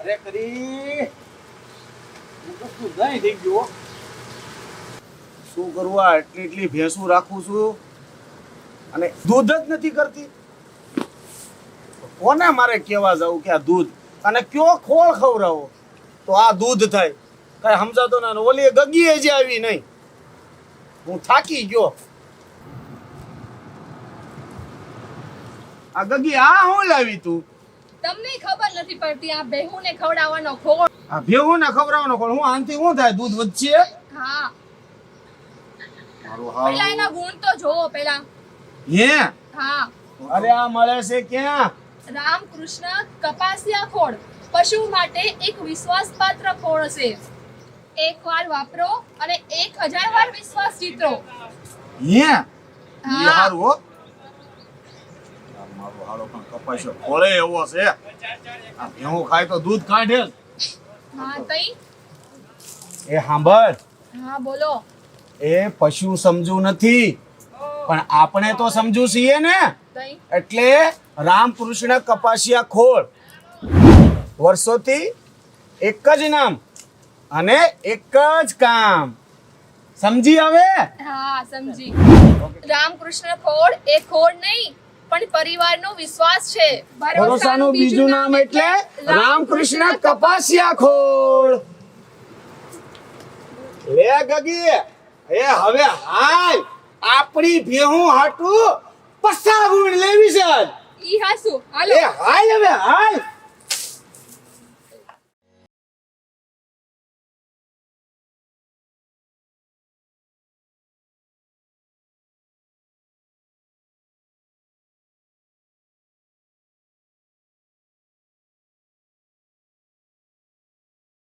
અરે કરી શું નહીં થઈ ગયું શું કરવું આ એટલી ભેંસું રાખું છું અને દૂધ જ નથી કરતી કોને મારે કેવા જાવું કે આ દૂધ અને કયો ખોળ ખવડાવો તો આ દૂધ થાય કઈ સમજાતો ના ઓલી ગગીએ જે આવી નહીં હું થાકી ગયો આ ગગી આ હું લાવી તું તમને ખબર નથી પડતી આ બેહુને ખવડાવવાનો ખોળ આ ભેહું ને ખવડાવવાનો ખોળ હું આનથી શું થાય દૂધ વધશે હા મારું પેલા એના ગુણ તો જોવો પેલા હે હા અરે આ મળે છે ક્યાં રામકૃષ્ણ કપાસિયા ખોળ પશુ માટે એક વિશ્વાસપાત્ર ખોળ છે એકવાર વાપરો અને 1000 વાર વિશ્વાસ જીતો હે હા. હારું હો મારો હાલો પણ કપાસ્યો ખોળે એવો છે આ ભેહું ખાય તો દૂધ કાઢે જ. હા તઈ એ સાંભળ હા બોલો એ પશુ સમજુ નથી પણ આપણે તો સમજુ છીએ ને તઈ એટલે રામકૃષ્ણ કપાસિયા ખોળ વર્ષોથી એક જ નામ અને એક જ કામ સમજી હવે હા સમજી રામકૃષ્ણ ખોળ એ ખોળ નહીં પણ પરિવારનો વિશ્વાસ છે ભરોસાનું બીજું નામ એટલે રામકૃષ્ણ કપાસિયા ખોળ લે ગગી એ હવે હાલ આપણી ભેહું હાટું પસ્સા ગુણ લેવી છે ઈ હાસુ હાલો એ હાલ હવે હાલ